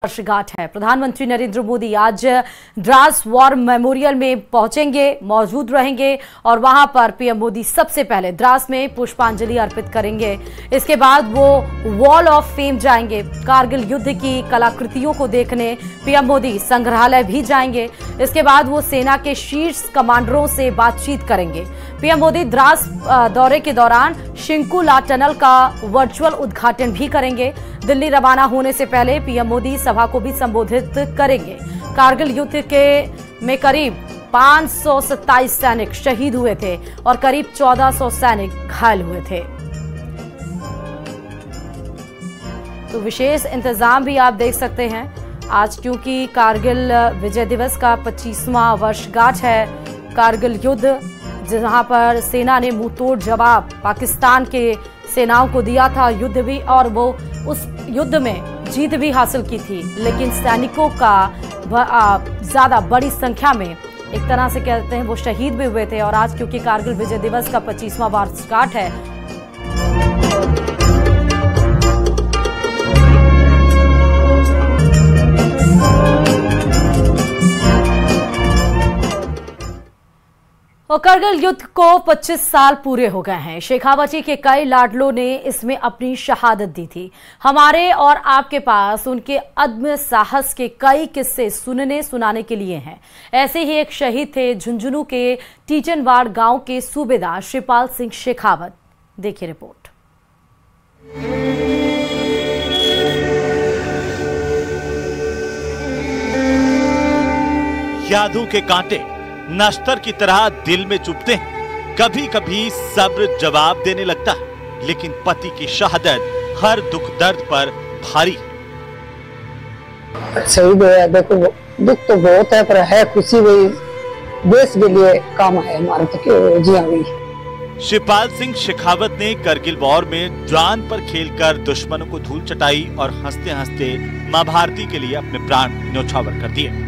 वर्षगांठ है। प्रधानमंत्री नरेंद्र मोदी आज द्रास वॉर मेमोरियल में पहुंचेंगे, मौजूद रहेंगे और वहां पर पीएम मोदी सबसे पहले द्रास में पुष्पांजलि अर्पित करेंगे। इसके बाद वो वॉल ऑफ फेम जाएंगे। कारगिल युद्ध की कलाकृतियों को देखने पीएम मोदी संग्रहालय भी जाएंगे। इसके बाद वो सेना के शीर्ष कमांडरों से बातचीत करेंगे। पीएम मोदी द्रास दौरे के दौरान शिंकुला टनल का वर्चुअल उद्घाटन भी करेंगे। दिल्ली रवाना होने से पहले पीएम मोदी सभा को भी संबोधित करेंगे। कारगिल युद्ध में करीब 527 सैनिक शहीद हुए थे और करीब 1400 सैनिक घायल हुए थे। तो विशेष इंतजाम भी आप देख सकते हैं आज, क्योंकि कारगिल विजय दिवस का 25वां वर्षगांठ है। कारगिल युद्ध जहां पर सेना ने मुंहतोड़ जवाब पाकिस्तान के सेनाओं को दिया था युद्ध भी, और वो उस युद्ध में जीत भी हासिल की थी, लेकिन सैनिकों का ज्यादा बड़ी संख्या में एक तरह से कहते हैं वो शहीद भी हुए थे। और आज क्योंकि कारगिल विजय दिवस का 25वां वर्षगांठ है, और कारगिल युद्ध को 25 साल पूरे हो गए हैं। शेखावती के कई लाडलों ने इसमें अपनी शहादत दी थी। हमारे और आपके पास उनके अदम्य साहस के कई किस्से सुनाने के लिए हैं। ऐसे ही एक शहीद थे झुंझुनू के टीचनवाड़ गांव के सूबेदार शिपाल सिंह शेखावत। देखिए रिपोर्ट। यादों के कांटे नश्तर की तरह दिल में चुभते हैं। कभी कभी सब्र जवाब देने लगता है, लेकिन पति की शहादत हर दुख दर्द पर भारी। सही देखो, दुख तो बहुत है, पर है खुशी भी। देश के लिए काम है हमारे तो जी हाँ। शिपाल सिंह शेखावत ने करगिल वॉर में जान पर खेलकर दुश्मनों को धूल चटाई और हंसते हंसते मां भारती के लिए अपने प्राण न्योछावर कर दिए।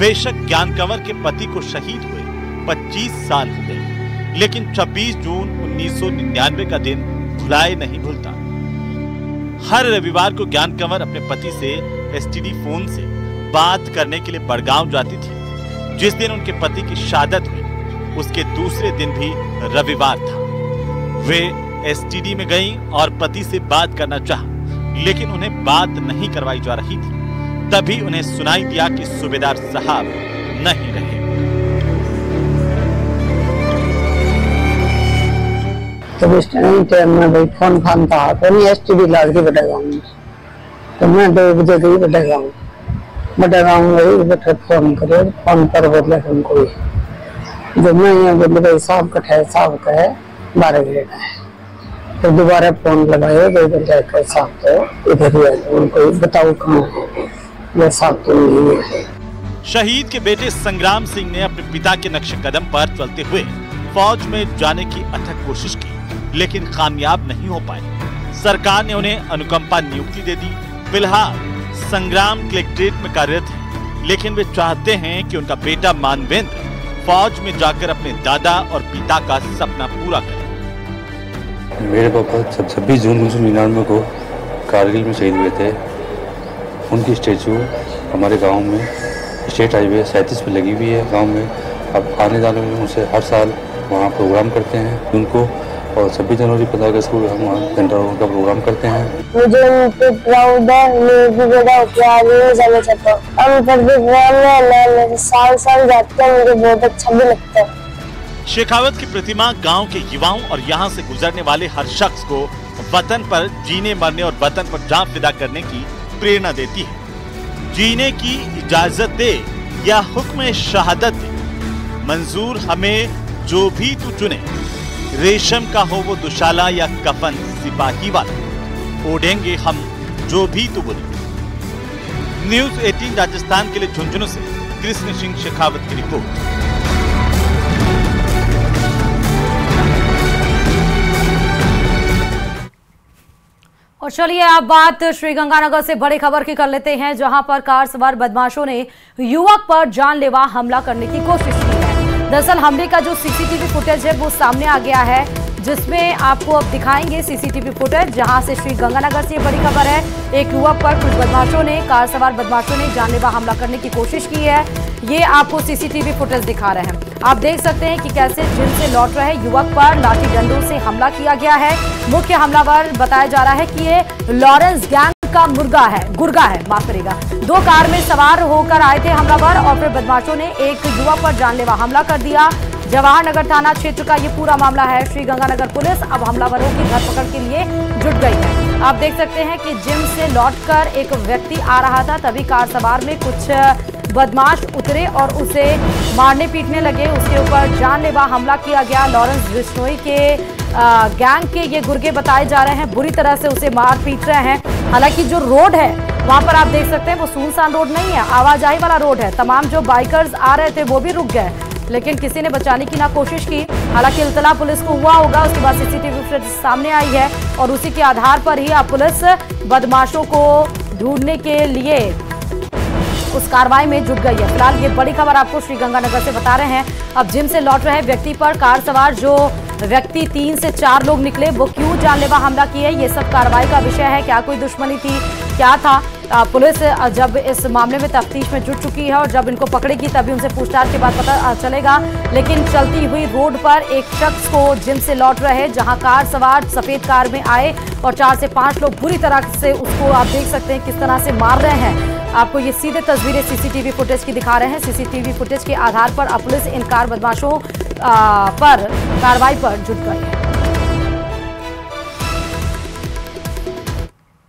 बेशक ज्ञान कंवर के पति को शहीद हुए 25 साल हो गए, लेकिन 26 जून 1999 का दिन भुलाए नहीं भूलता। हर रविवार को ज्ञान कंवर अपने पति से एसटीडी फोन से बात करने के लिए बड़गांव जाती थी। जिस दिन उनके पति की शहादत हुई उसके दूसरे दिन भी रविवार था। वे एसटीडी में गईं और पति से बात करना चाहा, लेकिन उन्हें बात नहीं करवाई जा रही थी। तभी उन्हें सुनाई दिया कि सूबेदार साहब नहीं रहे। तो उस टाइम में भाई फोन था तो नहीं, एसटीडी लाल के बड़ा गाँव में। तो मैं 2 बजे गई बड़ा गाँव गई, बैठे फोन करे, फोन पर बोले हमको जब मैं यहाँ बोले भाई साहब कटे साहब का है 12 बजे का है। तो दोबारा फोन लगाए, 2 बजे साहब तो इधर ही है, उनको बताओ कहाँ है। शहीद के बेटे संग्राम सिंह ने अपने पिता के नक्शे कदम पर चलते हुए फौज में जाने की अथक कोशिश की, लेकिन कामयाब नहीं हो पाए। सरकार ने उन्हें अनुकंपा नियुक्ति दे दी। फिलहाल संग्राम कलेक्ट्रेट में कार्यरत है, लेकिन वे चाहते हैं कि उनका बेटा मानवेंद्र फौज में जाकर अपने दादा और पिता का सपना पूरा करे। मेरे पापा 26 जून 1999 को कारगिल में शहीद हुए थे। उनकी स्टैचू हमारे गांव में स्टेट हाईवे 37 पे लगी हुई है गांव में। अब आने जाने में उनसे हर साल वहां प्रोग्राम करते हैं उनको, और 26 जनवरी 15 अगस्त को हम वहाँ जनरल का प्रोग्राम करते हैं। मुझे उनके प्राउड है, मैं भी बड़ा होकर आगे जाना चाहता हूँ। हम पर साल जाते हैं, मुझे बहुत अच्छा भी लगता है। शेखावत की प्रतिमा गांव के युवाओं और यहां से गुजरने वाले हर शख्स को वतन पर जीने मरने और वतन पर जान फिदा करने की प्रेरणा देती है। जीने की इजाजत दे या हुक्म शहादत दे, मंजूर हमें जो भी तू चुने। रेशम का हो वो दुशाला या कफन सिपाही वाला, ओढ़ेंगे हम जो भी तू बोले। न्यूज़ 18 राजस्थान के लिए झुंझुनू से कृष्ण सिंह शेखावत की रिपोर्ट। और चलिए आप बात श्रीगंगानगर से बड़ी खबर की कर लेते हैं, जहां पर कार सवार बदमाशों ने युवक पर जानलेवा हमला करने की कोशिश की है। दरअसल हमले का जो सीसीटीवी फुटेज है वो सामने आ गया है। जिसमें आपको अब दिखाएंगे सीसीटीवी फुटेज, जहां से श्री गंगानगर से बड़ी खबर है। एक युवक पर कुछ बदमाशों ने, कार सवार बदमाशों ने जानलेवा हमला करने की कोशिश की है। ये आपको सीसीटीवी फुटेज दिखा रहे हैं। आप देख सकते हैं कि कैसे जिम से लौट रहे युवक पर लाठी डंडों से हमला किया गया है। मुख्य हमलावर बताया जा रहा है कि ये लॉरेंस गैंग का गुर्गा है, माफ करिएगा। 2 कार में सवार होकर आए थे हमलावर और फिर बदमाशों ने एक युवक पर जानलेवा हमला कर दिया। जवाहर नगर थाना क्षेत्र का ये पूरा मामला है। श्री गंगानगर पुलिस अब हमलावरों की धरपकड़ के लिए जुट गई है। आप देख सकते हैं कि जिम से लौटकर एक व्यक्ति आ रहा था, तभी कार सवार में कुछ बदमाश उतरे और उसे मारने पीटने लगे। उसके ऊपर जानलेवा हमला किया गया। लॉरेंस बिश्नोई के गैंग के ये गुर्गे बताए जा रहे हैं, बुरी तरह से उसे मार पीट रहे हैं। हालांकि जो रोड है वहां पर आप देख सकते हैं वो सुनसान रोड नहीं है, आवाजाही वाला रोड है। तमाम जो बाइकर्स आ रहे थे वो भी रुक गए, लेकिन किसी ने बचाने की ना कोशिश की। हालांकि इल्तला पुलिस को हुआ होगा, उसके बाद सीसीटीवी फुटेज सामने आई है और उसी के आधार पर ही अब पुलिस बदमाशों को ढूंढने के लिए उस कार्रवाई में जुट गई है। फिलहाल ये बड़ी खबर आपको श्री गंगानगर से बता रहे हैं। अब जिम से लौट रहे व्यक्ति पर कार सवार जो व्यक्ति 3 से 4 लोग निकले, वो क्यों जानलेवा हमला किए, ये सब कार्रवाई का विषय है। क्या कोई दुश्मनी थी, क्या था? पुलिस जब इस मामले में तफ्तीश में जुट चुकी है और जब इनको पकड़ेगी तभी उनसे पूछताछ के बाद पता चलेगा। लेकिन चलती हुई रोड पर एक शख्स को जिम से लौट रहे, जहां कार सवार सफेद कार में आए और 4 से 5 लोग बुरी तरह से उसको आप देख सकते हैं किस तरह से मार रहे हैं। आपको ये सीधे तस्वीरें सीसीटीवी फुटेज की दिखा रहे हैं। सीसीटीवी फुटेज के आधार पर अब पुलिस इन कार बदमाशों पर कार्रवाई पर जुट गई है।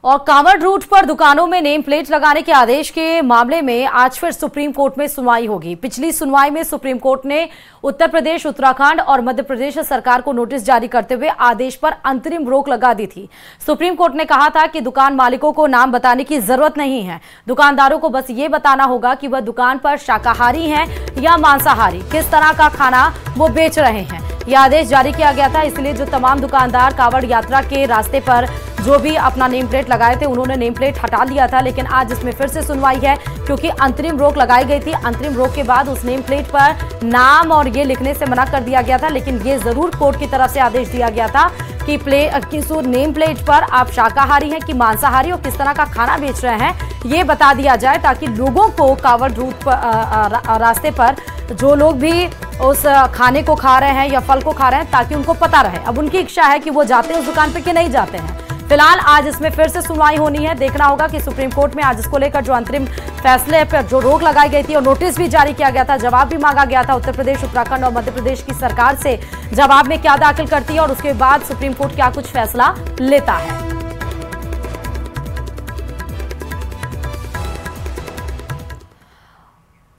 और कांवड़ रूट पर दुकानों में नेम प्लेट लगाने के आदेश के मामले में आज फिर सुप्रीम कोर्ट में सुनवाई होगी। पिछली सुनवाई में सुप्रीम कोर्ट ने उत्तर प्रदेश, उत्तराखंड और मध्य प्रदेश सरकार को नोटिस जारी करते हुए आदेश पर अंतरिम रोक लगा दी थी। सुप्रीम कोर्ट ने कहा था कि दुकान मालिकों को नाम बताने की जरूरत नहीं है, दुकानदारों को बस ये बताना होगा कि वह दुकान पर शाकाहारी हैं या मांसाहारी, किस तरह का खाना वो बेच रहे हैं। यह आदेश जारी किया गया था, इसलिए जो तमाम दुकानदार कांवड़ यात्रा के रास्ते पर जो भी अपना नेम प्लेट लगाए थे उन्होंने नेम प्लेट हटा लिया था। लेकिन आज इसमें फिर से सुनवाई है, क्योंकि अंतरिम रोक लगाई गई थी। अंतरिम रोक के बाद उस नेम प्लेट पर नाम और ये लिखने से मना कर दिया गया था, लेकिन ये जरूर कोर्ट की तरफ से आदेश दिया गया था कि किस नेम प्लेट पर आप शाकाहारी हैं कि मांसाहारी और किस तरह का खाना बेच रहे हैं ये बता दिया जाए, ताकि लोगों को कांवड़ रूट पर रास्ते पर जो लोग भी उस खाने को खा रहे हैं या फल को खा रहे हैं, ताकि उनको पता रहे। अब उनकी इच्छा है कि वो जाते हैं उस दुकान पे कि नहीं जाते हैं। फिलहाल आज इसमें फिर से सुनवाई होनी है। देखना होगा कि सुप्रीम कोर्ट में आज इसको लेकर जो अंतरिम फैसले पर जो रोक लगाई गई थी और नोटिस भी जारी किया गया था, जवाब भी मांगा गया था उत्तर प्रदेश, उत्तराखंड और मध्य प्रदेश की सरकार से, जवाब में क्या दाखिल करती है और उसके बाद सुप्रीम कोर्ट क्या कुछ फैसला लेता है।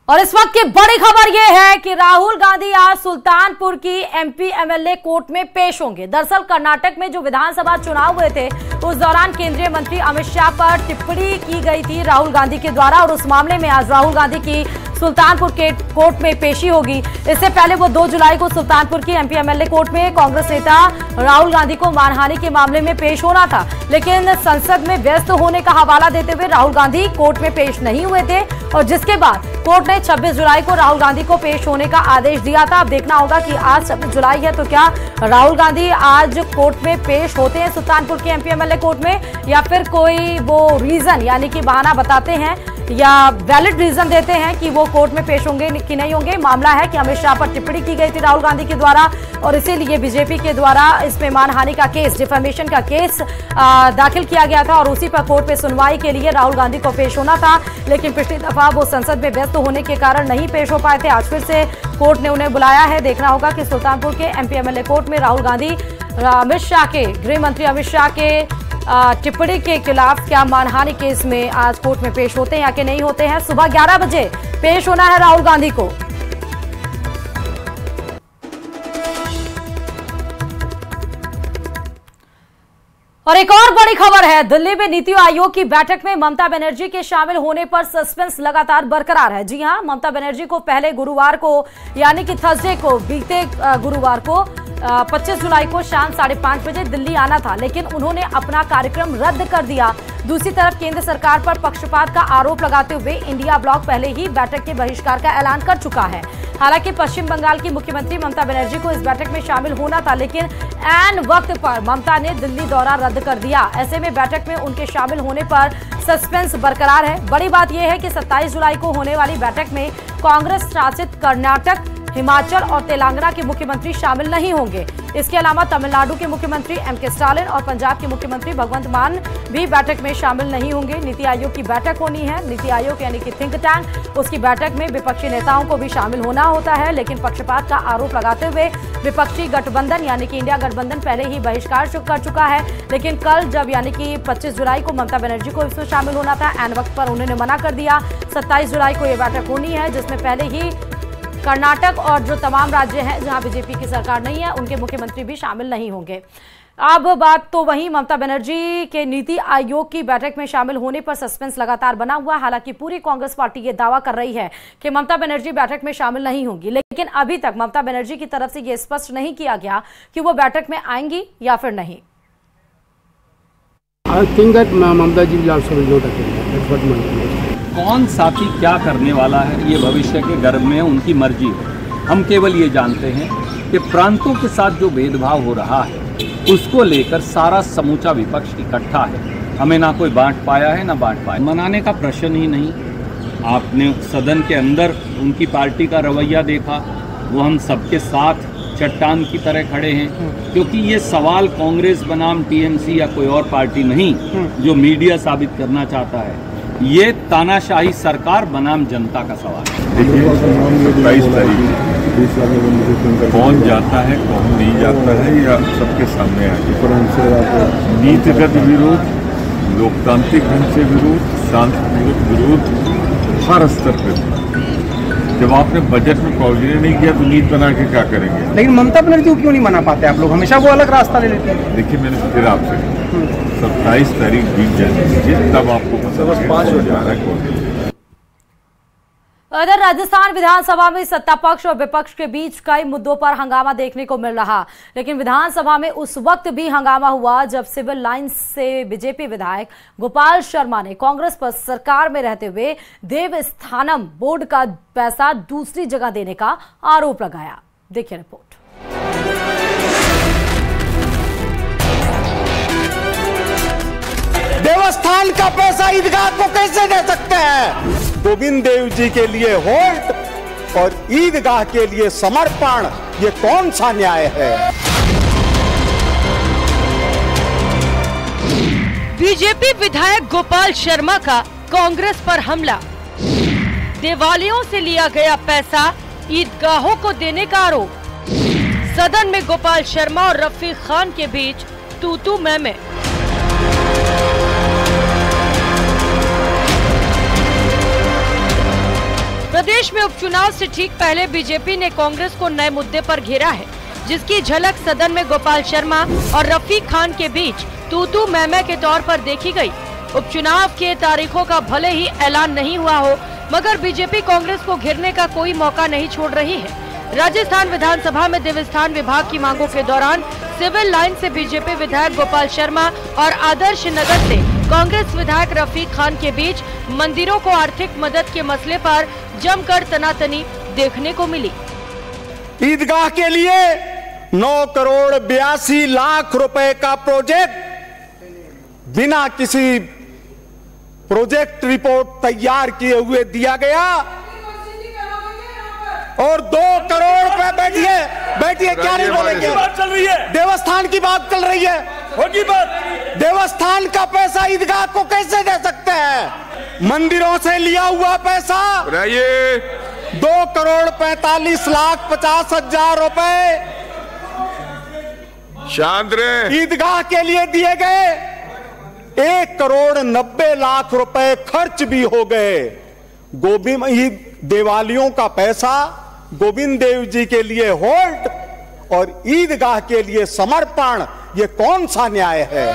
और इस वक्त की बड़ी खबर यह है कि राहुल गांधी आज सुल्तानपुर की एमपी एमएलए कोर्ट में पेश होंगे। दरअसल कर्नाटक में जो विधानसभा चुनाव हुए थे उस दौरान केंद्रीय मंत्री अमित शाह पर टिप्पणी की गई थी राहुल गांधी के द्वारा, और उस मामले में आज राहुल गांधी की सुल्तानपुर के कोर्ट में पेशी होगी। इससे पहले वो 2 जुलाई को सुल्तानपुर की एमपी एमएलए कोर्ट में कांग्रेस नेता राहुल गांधी को मानहानि के मामले में पेश होना था, लेकिन संसद में व्यस्त होने का हवाला देते हुए राहुल गांधी कोर्ट में पेश नहीं हुए थे, और जिसके बाद कोर्ट ने 26 जुलाई को राहुल गांधी को पेश होने का आदेश दिया था। अब देखना होगा कि आज 26 जुलाई है तो क्या राहुल गांधी आज कोर्ट में पेश होते हैं सुल्तानपुर के एमपी एमएलए कोर्ट में, या फिर कोई वो रीजन यानी कि बहाना बताते हैं या वैलिड रीजन देते हैं कि वो कोर्ट में पेश होंगे कि नहीं होंगे। मामला है कि अमित शाह पर टिप्पणी की गई थी राहुल गांधी के द्वारा, और इसीलिए बीजेपी के द्वारा इसमें मानहानि का केस, डिफेमेशन का केस दाखिल किया गया था, और उसी पर कोर्ट में सुनवाई के लिए राहुल गांधी को पेश होना था। लेकिन पिछली दफा वो संसद में व्यस्त होने के कारण नहीं पेश हो पाए थे। आज फिर से कोर्ट ने उन्हें बुलाया है। देखना होगा कि सुल्तानपुर के एमपी एमएलए कोर्ट में राहुल गांधी अमित शाह के, गृह मंत्री अमित शाह के टिप्पणी के खिलाफ क्या मानहानि केस में आज कोर्ट में पेश होते हैं या कि नहीं होते हैं। सुबह 11 बजे पेश होना है राहुल गांधी को। और एक और बड़ी खबर है, दिल्ली में नीति आयोग की बैठक में ममता बनर्जी के शामिल होने पर सस्पेंस लगातार बरकरार है। जी हां, ममता बनर्जी को पहले गुरुवार को यानी कि थर्सडे को, बीते गुरुवार को 25 जुलाई को शाम 5:30 बजे दिल्ली आना था, लेकिन उन्होंने अपना कार्यक्रम रद्द कर दिया। दूसरी तरफ केंद्र सरकार पर पक्षपात का आरोप लगाते हुए इंडिया ब्लॉक पहले ही बैठक के बहिष्कार का ऐलान कर चुका है। हालांकि पश्चिम बंगाल की मुख्यमंत्री ममता बनर्जी को इस बैठक में शामिल होना था, लेकिन ऐन वक्त पर ममता ने दिल्ली दौरा रद्द कर दिया। ऐसे में बैठक में उनके शामिल होने पर सस्पेंस बरकरार है। बड़ी बात यह है कि 27 जुलाई को होने वाली बैठक में कांग्रेस शासित कर्नाटक, हिमाचल और तेलंगाना के मुख्यमंत्री शामिल नहीं होंगे। इसके अलावा तमिलनाडु के मुख्यमंत्री एम.के. स्टालिन और पंजाब के मुख्यमंत्री भगवंत मान भी बैठक में शामिल नहीं होंगे। नीति आयोग की बैठक होनी है। नीति आयोग यानी कि थिंक टैंक, उसकी बैठक में विपक्षी नेताओं को भी शामिल होना होता है, लेकिन पक्षपात का आरोप लगाते हुए विपक्षी गठबंधन यानी कि इंडिया गठबंधन पहले ही बहिष्कार कर चुका है। लेकिन कल जब यानी कि 25 जुलाई को ममता बनर्जी को इसमें शामिल होना था, ऐन वक्त पर उन्होंने मना कर दिया। 27 जुलाई को यह बैठक होनी है, जिसमें पहले ही कर्नाटक और जो तमाम राज्य हैं जहां बीजेपी की सरकार नहीं है, उनके मुख्यमंत्री भी शामिल नहीं होंगे। अब बात तो वहीं ममता बनर्जी के नीति आयोग की बैठक में शामिल होने पर सस्पेंस लगातार बना हुआ। हालांकि पूरी कांग्रेस पार्टी ये दावा कर रही है कि ममता बनर्जी बैठक में शामिल नहीं होंगी, लेकिन अभी तक ममता बनर्जी की तरफ से ये स्पष्ट नहीं किया गया कि वो बैठक में आएंगी या फिर नहीं। I think that Mamata ji will also not attend. That's what my opinion is. कौन साथी क्या करने वाला है ये भविष्य के गर्भ में उनकी मर्जी है। हम केवल ये जानते हैं कि प्रांतों के साथ जो भेदभाव हो रहा है उसको लेकर सारा समूचा विपक्ष इकट्ठा है। हमें ना कोई बांट पाया है ना बांट पाया। मनाने का प्रश्न ही नहीं। आपने सदन के अंदर उनकी पार्टी का रवैया देखा, वो हम सबके साथ चट्टान की तरह खड़े हैं, क्योंकि ये सवाल कांग्रेस बनाम टीएमसी या कोई और पार्टी नहीं जो मीडिया साबित करना चाहता है, ये तानाशाही सरकार बनाम जनता का सवाल है। देखिए 27 तारीख कौन जाता है कौन नहीं जाता है या सबके सामने आ गया। नीतिगत विरोध, लोकतांत्रिक ढंग से विरोध, शांतिपूर्वक विरोध हर स्तर पर। जब आपने बजट में प्रोविजन नहीं किया तो नीति बना के क्या करेंगे। लेकिन ममता बनर्जी को क्यों नहीं मना पाते आप लोग? हमेशा वो अलग रास्ता ले लेते हैं। देखिए मैंने फिर आपसे 27 तारीख बीत जाने दीजिए, तब आपको बस 5 हो जा रहा है। इधर राजस्थान विधानसभा में सत्ता पक्ष और विपक्ष के बीच कई मुद्दों पर हंगामा देखने को मिल रहा, लेकिन विधानसभा में उस वक्त भी हंगामा हुआ जब सिविल लाइंस से बीजेपी विधायक गोपाल शर्मा ने कांग्रेस पर सरकार में रहते हुए देवस्थानम बोर्ड का पैसा दूसरी जगह देने का आरोप लगाया। देखिए रिपोर्ट। देवस्थान का पैसा ईदगाह को कैसे दे सकते हैं? गोविंद देव जी के लिए होल्ड और ईदगाह के लिए समर्पण, ये कौन सा न्याय है? बीजेपी विधायक गोपाल शर्मा का कांग्रेस पर हमला। देवालियों से लिया गया पैसा ईदगाहों को देने का आरोप। सदन में गोपाल शर्मा और रफीक खान के बीच तू-तू मैं। प्रदेश में उपचुनाव से ठीक पहले बीजेपी ने कांग्रेस को नए मुद्दे पर घेरा है, जिसकी झलक सदन में गोपाल शर्मा और रफीक खान के बीच तू-तू मैं के तौर पर देखी गई। उपचुनाव के तारीखों का भले ही ऐलान नहीं हुआ हो, मगर बीजेपी कांग्रेस को घेरने का कोई मौका नहीं छोड़ रही है। राजस्थान विधानसभा में देवस्थान विभाग की मांगों के दौरान सिविल लाइन से बीजेपी विधायक गोपाल शर्मा और आदर्श नगर से कांग्रेस विधायक रफीक खान के बीच मंदिरों को आर्थिक मदद के मसले पर जमकर तनातनी देखने को मिली। ईदगाह के लिए 9 करोड़ 82 लाख रुपए का प्रोजेक्ट बिना किसी प्रोजेक्ट रिपोर्ट तैयार किए हुए दिया गया और 2 करोड़ रुपए बैठिए क्या नहीं बोलेंगे? बात चल रही है, देवस्थान की बात चल रही है, होगी बात। देवस्थान का पैसा ईदगाह को कैसे दे सकते हैं? मंदिरों से लिया हुआ पैसा 2 करोड़ 45 लाख 50 हजार रुपए शांत रहे। ईदगाह के लिए दिए गए 1 करोड़ 90 लाख रुपए खर्च भी हो गए। गोविंद देवालियों का पैसा गोविंद देव जी के लिए होल्ड और ईदगाह के लिए समर्पण, ये कौन सा न्याय है?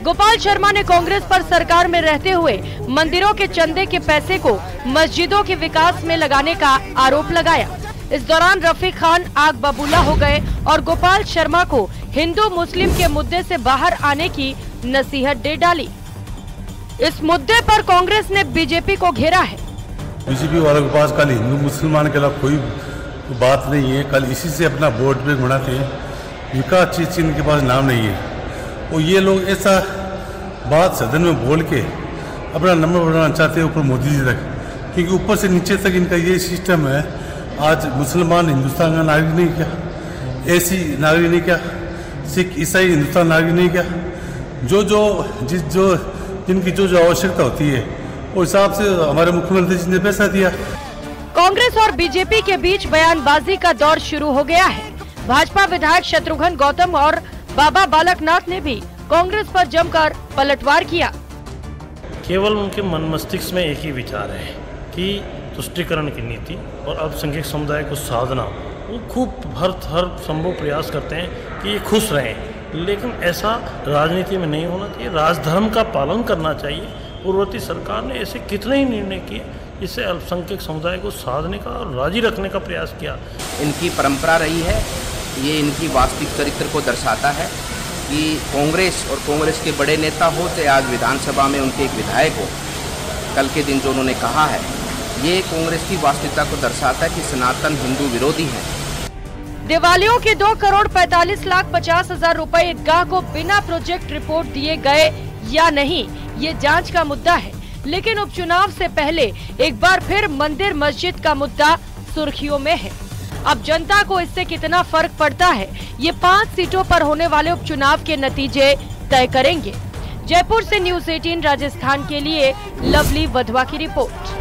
गोपाल शर्मा ने कांग्रेस पर सरकार में रहते हुए मंदिरों के चंदे के पैसे को मस्जिदों के विकास में लगाने का आरोप लगाया। इस दौरान रफी खान आग बबूला हो गए और गोपाल शर्मा को हिंदू मुस्लिम के मुद्दे से बाहर आने की नसीहत दे डाली। इस मुद्दे पर कांग्रेस ने बीजेपी को घेरा है। बीजेपी वालों के पास कल हिंदू मुसलमान के खिलाफ कोई बात नहीं है, कल इसी से अपना वोट बैंक बनाते हैं। विकास चीज इनके पास नाम नहीं है और ये लोग ऐसा बात सदन में बोल के अपना नंबर बढ़ाना चाहते हैं ऊपर मोदी जी तक, क्योंकि ऊपर से नीचे तक इनका ये सिस्टम है। आज मुसलमान हिंदुस्तान का नागरिक नहीं क्या, ऐसी नागरिक नहीं क्या, सिख ईसाई हिंदुस्तान नागरिक नहीं क्या, जिनकी जो आवश्यकता होती है उस हिसाब से हमारे मुख्यमंत्री जी ने पैसा दिया। कांग्रेस और बीजेपी के बीच बयानबाजी का दौर शुरू हो गया है। भाजपा विधायक शत्रुघ्न गौतम और बाबा बालकनाथ ने भी कांग्रेस पर जमकर पलटवार किया। केवल उनके मन मस्तिष्क में एक ही विचार है कि तुष्टीकरण की नीति और अल्पसंख्यक समुदाय को साधना। वो खूब हर संभव प्रयास करते हैं कि ये खुश रहें, लेकिन ऐसा राजनीति में नहीं होना चाहिए। राजधर्म का पालन करना चाहिए। पूर्ववर्ती सरकार ने ऐसे कितने ही निर्णय किए जिससे अल्पसंख्यक समुदाय को साधने का और राजी रखने का प्रयास किया। इनकी परंपरा रही है, ये इनकी वास्तविक चरित्र को दर्शाता है कि कांग्रेस और कांग्रेस के बड़े नेता हो, चाहे आज विधानसभा में उनके एक विधायक हो, कल के दिन जो उन्होंने कहा है, ये कांग्रेस की वास्तविकता को दर्शाता है कि सनातन हिंदू विरोधी है। दिवालियों के 2,45,50,000 रुपए ईदगाह को बिना प्रोजेक्ट रिपोर्ट दिए गए या नहीं, ये जांच का मुद्दा है। लेकिन उपचुनाव से पहले एक बार फिर मंदिर मस्जिद का मुद्दा सुर्खियों में है। अब जनता को इससे कितना फर्क पड़ता है, ये 5 सीटों पर होने वाले उपचुनाव के नतीजे तय करेंगे। जयपुर से न्यूज़ 18 राजस्थान के लिए लवली वधवा की रिपोर्ट।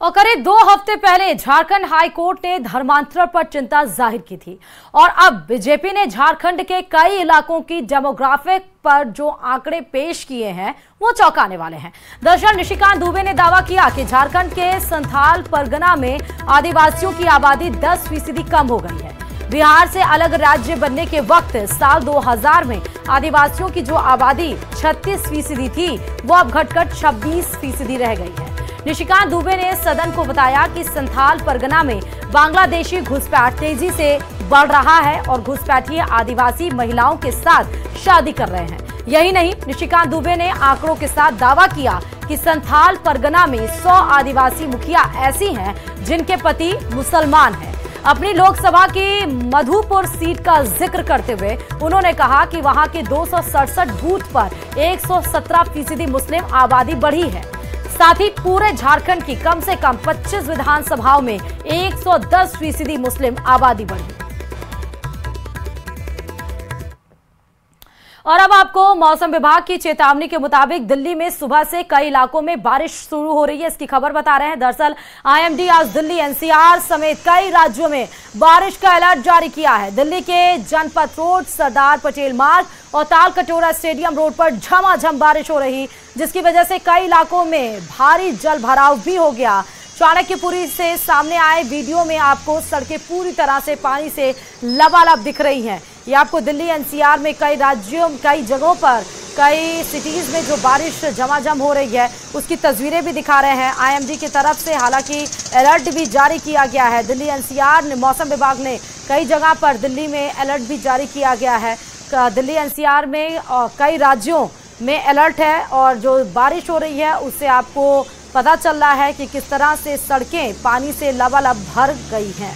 और करीब 2 हफ्ते पहले झारखंड हाई कोर्ट ने धर्मांतरण पर चिंता जाहिर की थी और अब बीजेपी ने झारखंड के कई इलाकों की डेमोग्राफिक पर जो आंकड़े पेश किए हैं वो चौंकाने वाले हैं। दरअसल निशिकांत दुबे ने दावा किया कि झारखंड के संथाल परगना में आदिवासियों की आबादी 10% कम हो गई है। बिहार से अलग राज्य बनने के वक्त साल 2000 में आदिवासियों की जो आबादी 36% थी वो अब घटकर 26% रह गई है। निशिकांत दुबे ने सदन को बताया कि संथाल परगना में बांग्लादेशी घुसपैठ तेजी से बढ़ रहा है और घुसपैठिए आदिवासी महिलाओं के साथ शादी कर रहे हैं। यही नहीं, निशिकांत दुबे ने आंकड़ों के साथ दावा किया कि संथाल परगना में 100 आदिवासी मुखिया ऐसी हैं जिनके पति मुसलमान हैं। अपनी लोकसभा की मधुपुर सीट का जिक्र करते हुए उन्होंने कहा कि वहां के 267 बूथ पर 117% मुस्लिम आबादी बढ़ी है। साथ ही पूरे झारखंड की कम से कम 25 विधानसभाओं में 110% मुस्लिम आबादी बढ़ी। और अब आपको मौसम विभाग की चेतावनी के मुताबिक दिल्ली में सुबह से कई इलाकों में बारिश शुरू हो रही है, इसकी खबर बता रहे हैं। दरअसल आईएमडी आज दिल्ली एनसीआर समेत कई राज्यों में बारिश का अलर्ट जारी किया है। दिल्ली के जनपथ रोड, सरदार पटेल मार्ग और ताल कटोरा स्टेडियम रोड पर झमाझम बारिश हो रही, जिसकी वजह से कई इलाकों में भारी जल भराव भी हो गया। चाणक्यपुरी से सामने आए वीडियो में आपको सड़कें पूरी तरह से पानी से लबालब दिख रही हैं। ये आपको दिल्ली एनसीआर में कई राज्यों, कई जगहों पर, कई सिटीज में जो बारिश झमाझम हो रही है उसकी तस्वीरें भी दिखा रहे हैं आईएमडी की तरफ से। हालांकि अलर्ट भी जारी किया गया है। दिल्ली एनसीआर मौसम विभाग ने कई जगह पर दिल्ली में अलर्ट भी जारी किया गया है। दिल्ली एनसीआर में कई राज्यों में अलर्ट है और जो बारिश हो रही है उससे आपको पता चल रहा है कि किस तरह से सड़कें पानी से लबालब भर गई हैं।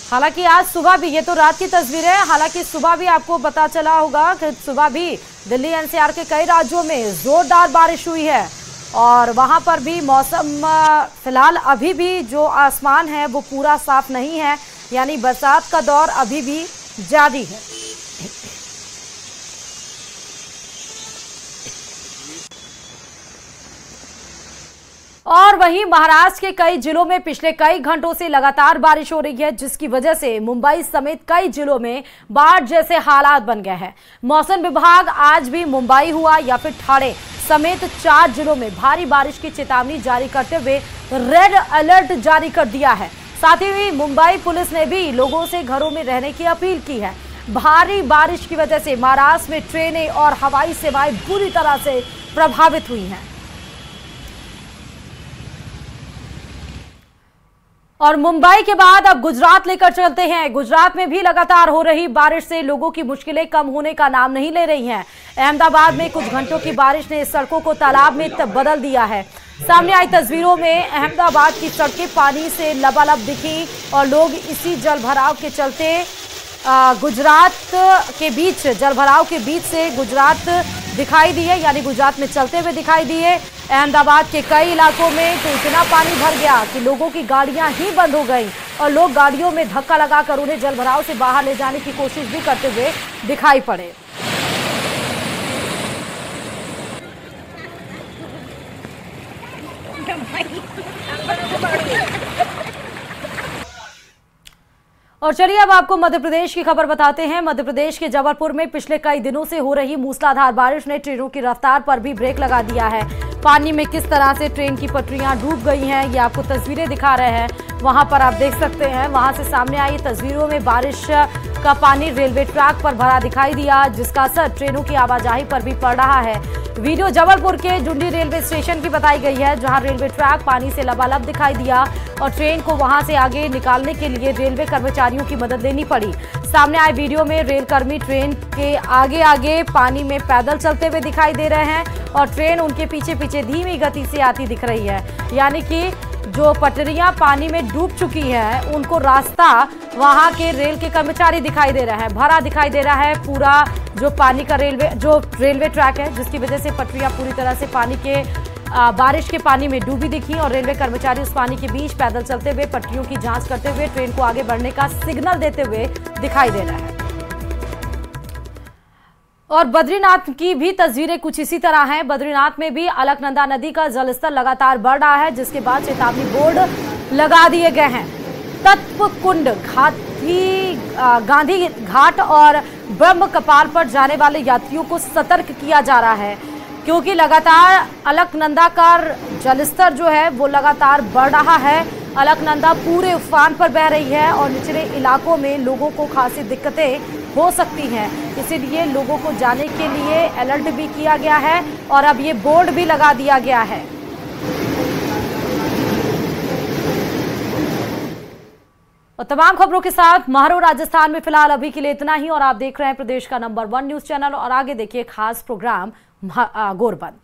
हालांकि आज सुबह भी, ये तो रात की तस्वीर है, हालांकि सुबह भी आपको पता चला होगा कि सुबह भी दिल्ली एनसीआर के कई राज्यों में जोरदार बारिश हुई है और वहां पर भी मौसम फिलहाल अभी भी जो आसमान है वो पूरा साफ नहीं है, यानी बरसात का दौर अभी भी जारी है। और वहीं महाराष्ट्र के कई जिलों में पिछले कई घंटों से लगातार बारिश हो रही है, जिसकी वजह से मुंबई समेत कई जिलों में बाढ़ जैसे हालात बन गए हैं। मौसम विभाग आज भी मुंबई हुआ या फिर ठाणे समेत 4 जिलों में भारी बारिश की चेतावनी जारी करते हुए रेड अलर्ट जारी कर दिया है। साथ ही मुंबई पुलिस ने भी लोगों से घरों में रहने की अपील की है। भारी बारिश की वजह से महाराष्ट्र में ट्रेनें और हवाई सेवाएं बुरी तरह से प्रभावित हुई हैं। और मुंबई के बाद अब गुजरात लेकर चलते हैं। गुजरात में भी लगातार हो रही बारिश से लोगों की मुश्किलें कम होने का नाम नहीं ले रही हैं। अहमदाबाद में कुछ घंटों की बारिश ने सड़कों को तालाब में बदल दिया है। सामने आई तस्वीरों में अहमदाबाद की सड़कें पानी से लबालब दिखी और लोग इसी जलभराव के चलते गुजरात के बीच जलभराव के बीच से गुजरात दिखाई दिए, यानी गुजरात में चलते हुए दिखाई दिए। अहमदाबाद के कई इलाकों में तो इतना पानी भर गया कि लोगों की गाड़ियां ही बंद हो गईं और लोग गाड़ियों में धक्का लगाकर उन्हें जलभराव से बाहर ले जाने की कोशिश भी करते हुए दिखाई पड़े। और चलिए अब आपको मध्य प्रदेश की खबर बताते हैं। मध्य प्रदेश के जबलपुर में पिछले कई दिनों से हो रही मूसलाधार बारिश ने ट्रेनों की रफ्तार पर भी ब्रेक लगा दिया है। पानी में किस तरह से ट्रेन की पटरियां डूब गई हैं, ये आपको तस्वीरें दिखा रहे हैं। वहां पर आप देख सकते हैं, वहां से सामने आई तस्वीरों में बारिश का पानी रेलवे ट्रैक पर भरा दिखाई दिया, जिसका असर ट्रेनों की आवाजाही पर भी पड़ रहा है। वीडियो जबलपुर के जुंडी रेलवे स्टेशन की बताई गई है, जहां रेलवे ट्रैक पानी से लबालब दिखाई दिया और ट्रेन को वहां से आगे निकालने के लिए रेलवे कर्मचारियों की मदद लेनी पड़ी। सामने आए वीडियो में रेलकर्मी ट्रेन के आगे आगे पानी में पैदल चलते हुए दिखाई दे रहे हैं और ट्रेन उनके पीछे पीछे धीमी गति से आती दिख रही है, यानी कि जो पटरियां पानी में डूब चुकी हैं उनको रास्ता वहां के रेल के कर्मचारी दिखाई दे रहा है। भरा दिखाई दे रहा है पूरा जो पानी का रेलवे ट्रैक है, जिसकी वजह से पटरियां पूरी तरह से पानी के बारिश के पानी में डूबी दिखी और रेलवे कर्मचारी उस पानी के बीच पैदल चलते हुए पटरियों की जांच करते हुए ट्रेन को आगे बढ़ने का सिग्नल देते हुए दिखाई दे रहा है। और बद्रीनाथ की भी तस्वीरें कुछ इसी तरह हैं। बद्रीनाथ में भी अलकनंदा नदी का जलस्तर लगातार बढ़ रहा है, जिसके बाद चेतावनी बोर्ड लगा दिए गए हैं। तत्व कुंड गांधी घाट और ब्रह्म कपाल पर जाने वाले यात्रियों को सतर्क किया जा रहा है, क्योंकि लगातार अलकनंदा का जलस्तर जो है वो लगातार बढ़ रहा है। अलकनंदा पूरे उफान पर बह रही है और निचले इलाकों में लोगों को खासी दिक्कतें हो सकती हैं, इसीलिए लोगों को जाने के लिए अलर्ट भी किया गया है और अब ये बोर्ड भी लगा दिया गया है। और तमाम खबरों के साथ महारो राजस्थान में फिलहाल अभी के लिए इतना ही। और आप देख रहे हैं प्रदेश का नंबर 1 न्यूज चैनल और आगे देखिए खास प्रोग्राम गोरबंद।